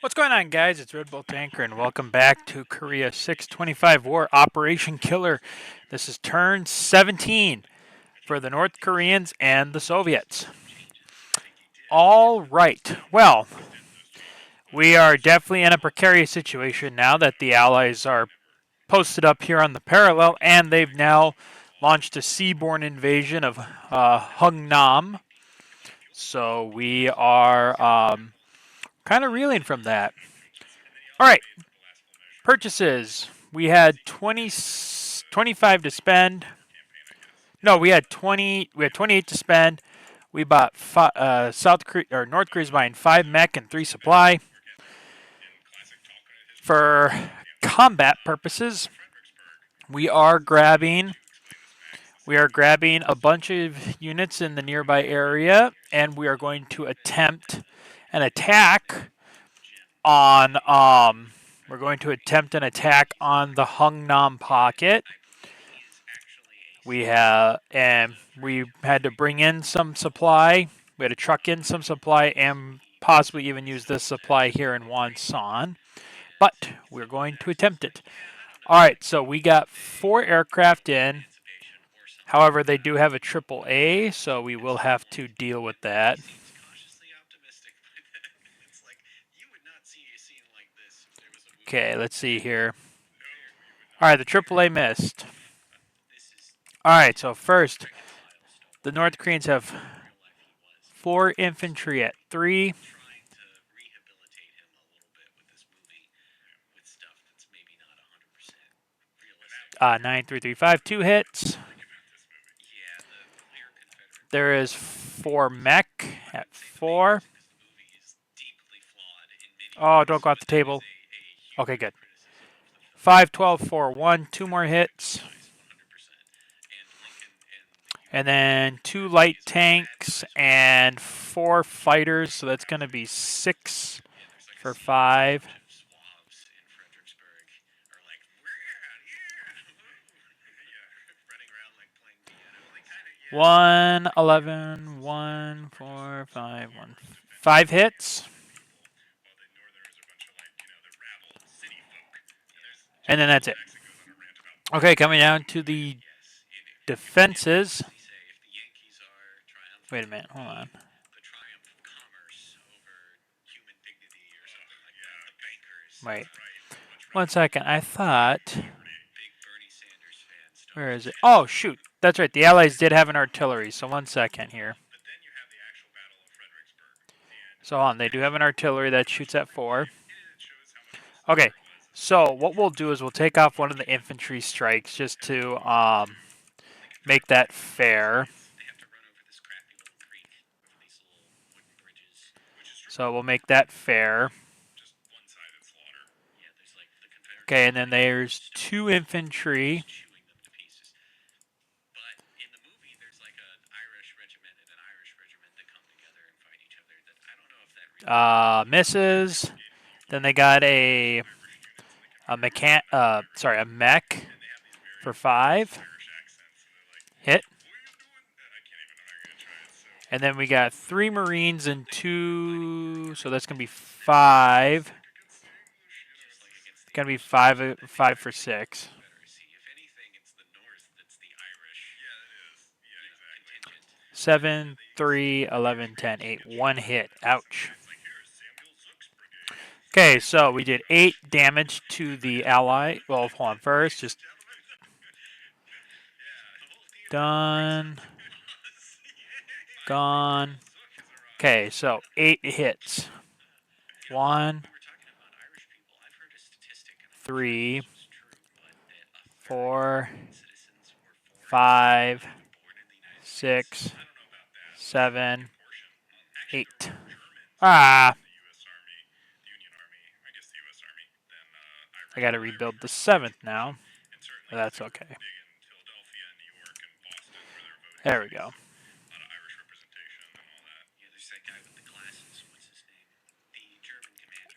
What's going on, guys? It's Red Bull Tanker, and welcome back to Korea 625 War Operation Killer. This is turn 17 for the North Koreans and the Soviets. All right. Well, we are definitely in a precarious situation now that the Allies are posted up here on the parallel, and they've now launched a seaborne invasion of Hungnam. So we are kind of reeling from that. All right. Purchases. We had 25 to spend. No, we had 20. We had 28 to spend. We bought South Korea or North Korea's buying 5 mech and 3 supply. For combat purposes, we are grabbing a bunch of units in the nearby area, and we are going to attempt an attack on we're going to attempt an attack on the Hungnam pocket. We had to bring in some supply. We had to truck in some supply and possibly even use this supply here in Wonsan. But we're going to attempt it. All right, so we got 4 aircraft in. However, they do have a AAA, so we will have to deal with that. Okay, let's see here. All right, the AAA missed. All right, so first, the North Koreans have 4 infantry at 3. 9335, 2 hits. There is 4 mech at 4. Oh, don't go off the table. Okay, good. 5, 12, 4, 1, 2 more hits. And then 2 light tanks and 4 fighters, so that's going to be 6 for 5. 1, 11, 1, 4, 5, 1. 5 hits. And then that's it. Okay, coming down to the defenses. Wait a minute, hold on. Wait. 1 second, I thought... Where is it? Oh, shoot. That's right, the Allies did have an artillery, so 1 second here. So on, they do have an artillery that shoots at 4. Okay, so what we'll do is we'll take off one of the infantry strikes just to make that fair. So we'll make that fair. Okay, and then there's 2 infantry. Misses. Then they got a mech for 5. Hit. And then we got 3 Marines and 2, so that's going to be 5. It's going to be 5 for 6. 7, 3, 11, 10, 8. 1 hit. Ouch. Okay, so we did 8 damage to the ally. Well, hold on first. Just done. Gone. Okay, so 8 hits. 1, 3, 4, 5, 6, 7, 8. Ah! I gotta rebuild the 7th now. But that's okay. There we go.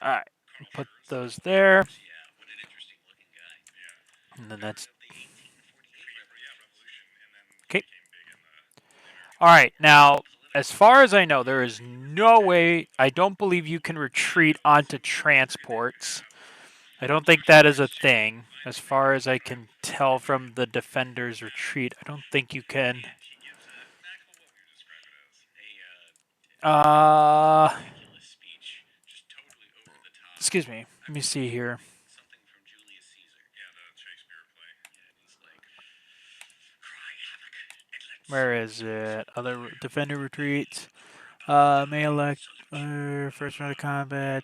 Alright, put those there. And then that's... Okay. Alright, now, as far as I know, there is no way. I don't believe you can retreat onto transports. I don't think that is a thing. As far as I can tell from the defender's retreat, I don't think you can. Excuse me. Let me see here. Where is it? Other defender retreats. May elect first round of combat.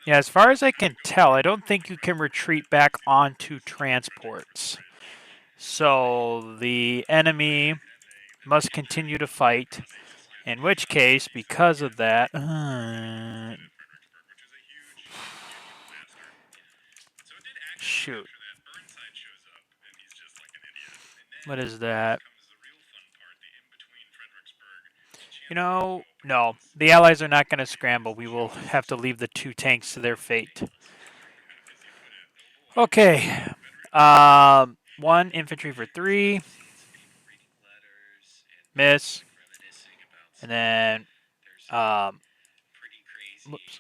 Yeah, as far as I can tell, I don't think you can retreat back onto transports. So the enemy must continue to fight. In which case, because of that, shoot. What is that? You know, no. The Allies are not going to scramble. We will have to leave the 2 tanks to their fate. Okay. 1 infantry for 3. Miss. And then, whoops.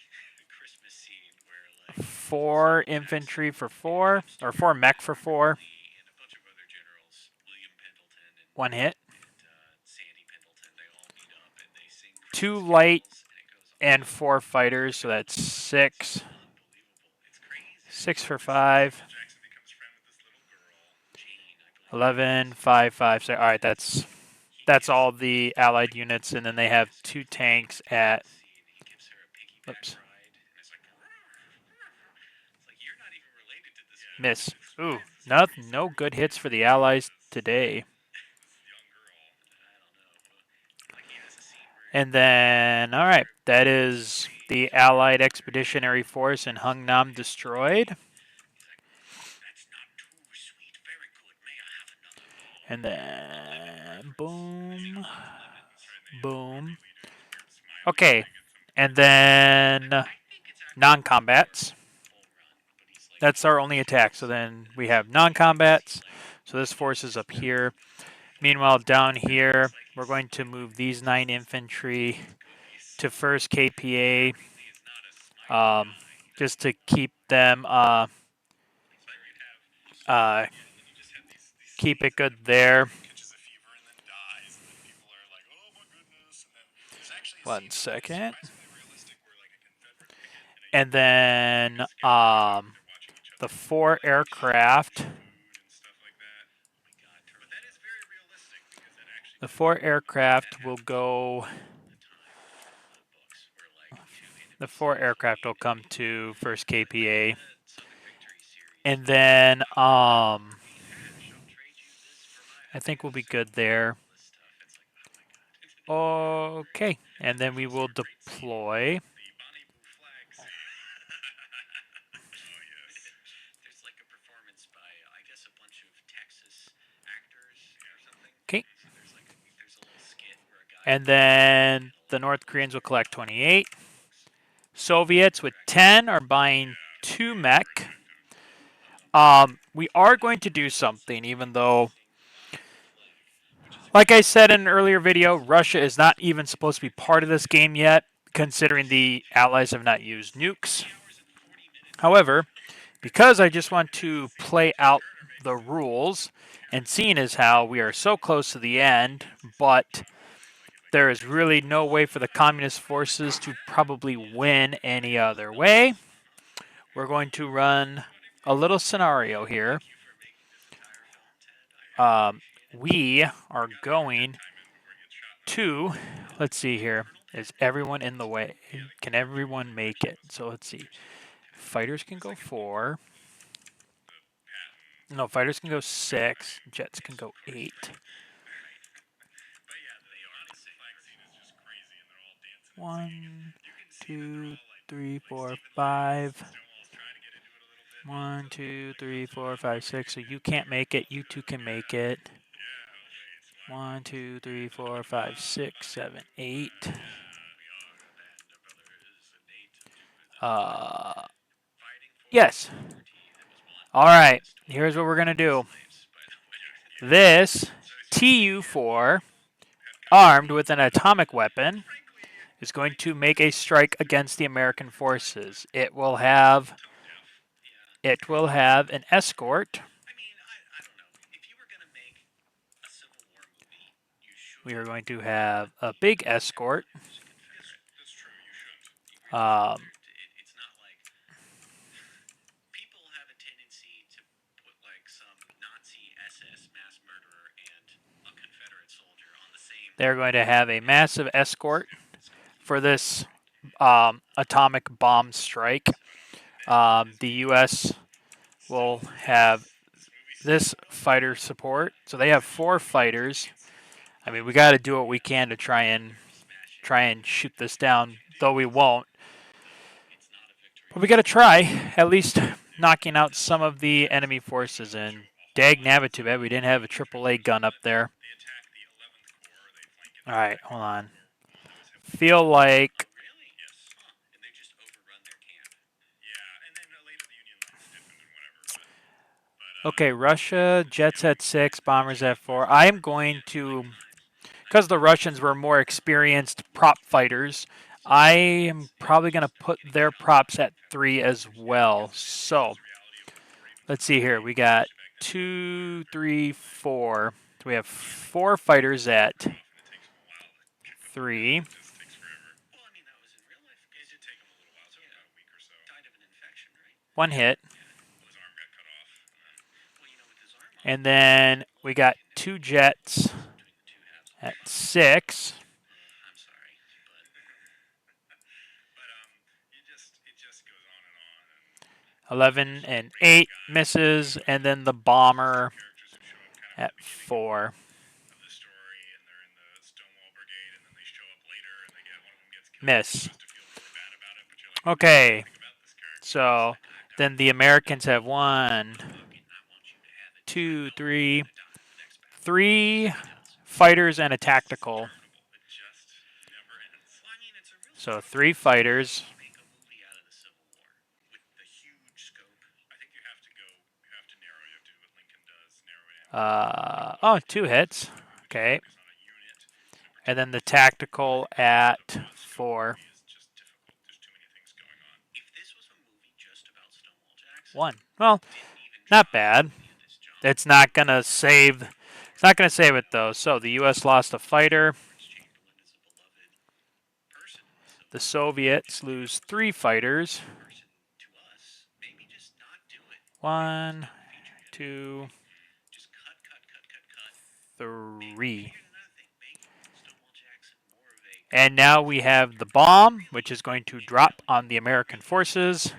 4 infantry for 4, or 4 mech for 4. 1 hit. 2 light and 4 fighters, so that's 6. 6 for 5. 11, 5, 5, 6. All right, that's all the allied units, and then they have 2 tanks at. Oops. Miss. Ooh, no good hits for the allies today. And then, all right, that is the Allied Expeditionary Force in Hungnam destroyed. And then, boom, boom. Okay, and then non-combats. That's our only attack. So then we have non-combats. So this force is up here. Meanwhile, down here, we're going to move these 9 infantry to 1st KPA, just to keep them, keep it good there. 1 second. And then the 4 aircraft. The 4 aircraft will go. The 4 aircraft will come to 1st KPA. And then I think we'll be good there. Okay, and then we will deploy. Okay. And then the North Koreans will collect 28. Soviets with 10 are buying 2 mech. We are going to do something, even though, like I said in an earlier video, Russia is not even supposed to be part of this game yet, considering the Allies have not used nukes. However, because I just want to play out the rules, and seeing as how we are so close to the end, but there is really no way for the communist forces to probably win any other way, we're going to run a little scenario here. We are going to, let's see here, is everyone in the way? Can everyone make it? So let's see. Fighters can go 4. No, fighters can go 6. Jets can go 8. One, 2, 3, 4, 5. 1, 2, 3, 4, 5, 6. So you can't make it. You 2 can make it. 1, 2, 3, 4, 5, 6, 7, 8. Yes. All right. Here's what we're gonna do. This TU4 armed with an atomic weapon is going to make a strike against the American forces. It will have an escort. We are going to have a big escort. They're going to have a massive escort for this atomic bomb strike. The U.S. will have this fighter support. So they have 4 fighters. I mean, we got to do what we can to try and shoot this down, though we won't. But we got to try, at least knocking out some of the enemy forces. And dag nabbit, too bad we didn't have a AAA gun up there. All right, hold on. Feel like okay, Russia, jets at 6, bombers at 4. I am going to, because the Russians were more experienced prop fighters, I am probably going to put their props at 3 as well. So, let's see here. We got 2, 3, 4. So we have 4 fighters at 3. One hit. And then we got 2 jets at 6. 11 and 8 misses, and then the bomber at 4. Miss. Okay, so then the Americans have 1, 2, 3 fighters and a tactical. So 3 fighters. Oh, 2 hits. Okay. And then the tactical at 4. 1. Well, not bad. It's not gonna save. It's not gonna save it though. So the U.S. lost a fighter. The Soviets lose 3 fighters. 1, 2, 3. And now we have the bomb, which is going to drop on the American forces.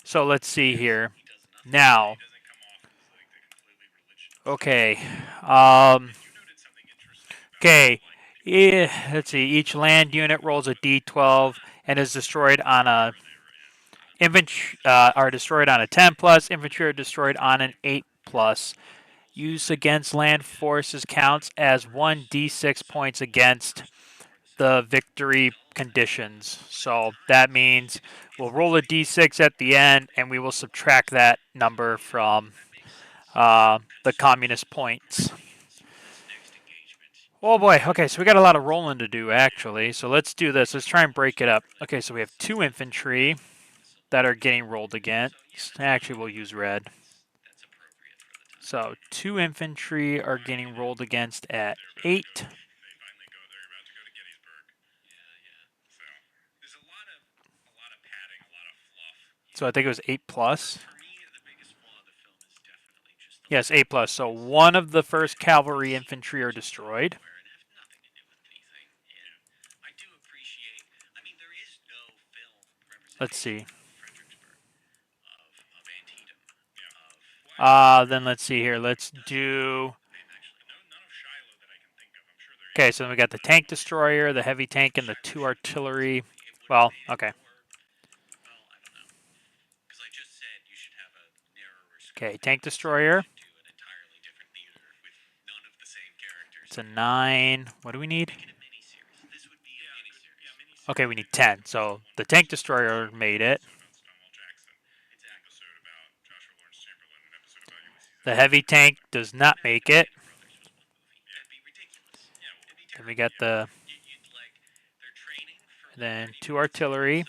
So let's see here. Now, okay. Okay. Let's see. Each land unit rolls a d12 and is destroyed on a infantry. Are destroyed on a 10+. Infantry are destroyed on an 8+. Use against land forces counts as 1d6 points against the victory conditions. So that means we'll roll a d6 at the end, and we will subtract that number from the communist points. Oh boy, okay, so we got a lot of rolling to do actually. So let's do this. Let's try and break it up. Okay, so we have 2 infantry that are getting rolled against. Actually, we'll use red. So 2 infantry are getting rolled against at 8. So I think it was 8+. Yes, 8+. So 1 of the 1st Cavalry infantry are destroyed. Let's see. Then let's see here. Let's do. Okay, so then we got the tank destroyer, the heavy tank, and the 2 artillery. Well, okay. Okay, tank destroyer. It's a 9. What do we need? Okay, we need 10. So the tank destroyer made it. The heavy tank does not make it. Then we got then 2 artillery.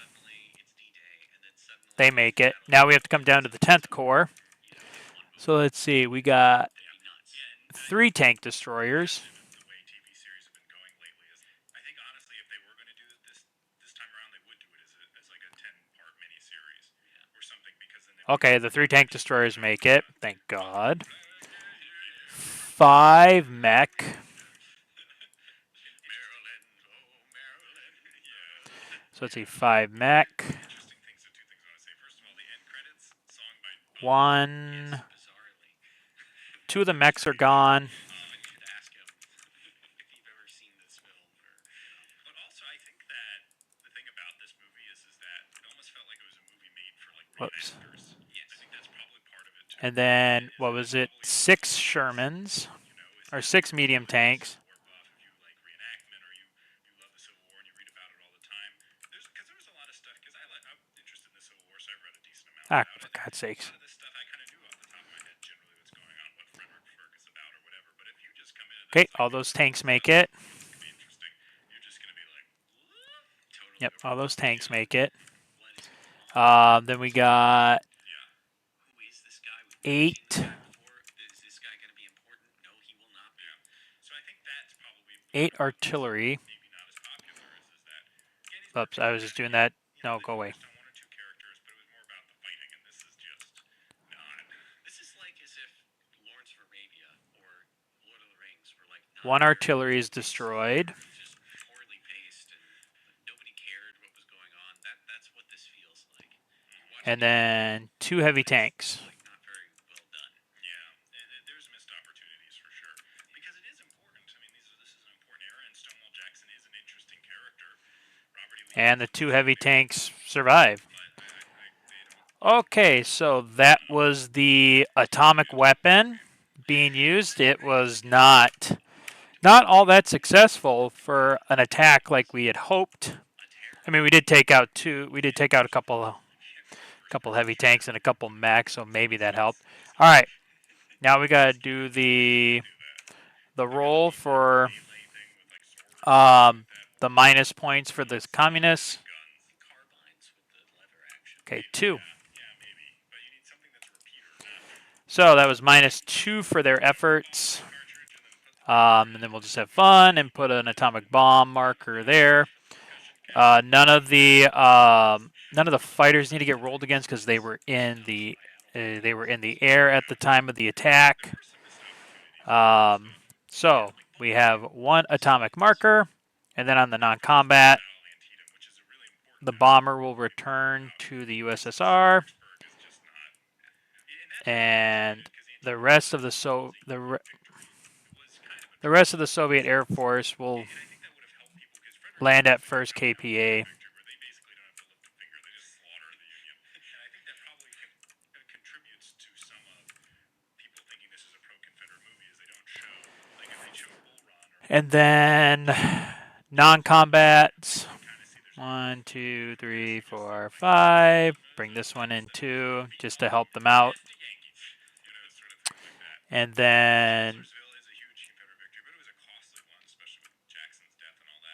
They make it. Now we have to come down to the 10th Corps. So let's see. We got 3 tank destroyers. Okay, the 3 tank destroyers make it. Thank God. 5 mech. So let's see, 5 mech. 1. 2 of the mechs are gone. Whoops. And then, what was it? 6 Shermans, or 6 medium tanks. Ah, for God's sakes. Okay, all those tanks make it. Yep, all those tanks make it. Then we got 8. 8 artillery. Oops, I was just doing that. No, go away. One artillery is destroyed. And then 2 heavy tanks. And the 2 heavy tanks survive. Okay, so that was the atomic weapon being used. It was not all that successful for an attack like we had hoped. I mean, we did take out a couple heavy tanks and a couple mechs, so maybe that helped. All right, now we gotta do the roll for the minus points for the communists. Okay, 2. So that was -2 for their efforts. And then we'll just have fun and put an atomic bomb marker there. None of the fighters need to get rolled against because they were in the air at the time of the attack. So we have 1 atomic marker, and then on the non-combat, the bomber will return to the USSR, and the rest of the Soviet Air Force will land at 1st KPA. And then non-combats. 1, 2, 3, 4, 5. Bring this one in 2 just to help them out. And then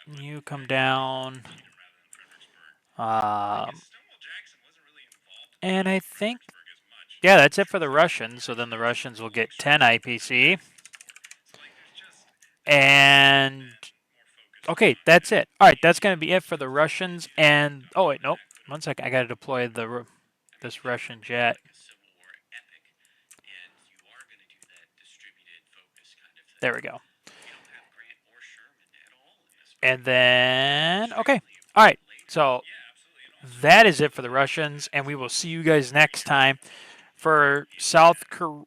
you come down. And I think, yeah, that's it for the Russians. So then the Russians will get 10 IPC. And okay, that's it. All right, that's going to be it for the Russians. And oh wait, nope. 1 second. I got to deploy this Russian jet. There we go. And then okay. All right. So that is it for the Russians, and we will see you guys next time for South Korea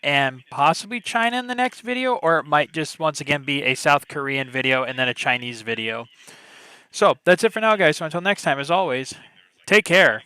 and possibly China in the next video, or it might just once again be a South Korean video and then a Chinese video. So that's it for now, guys. So until next time, as always, take care.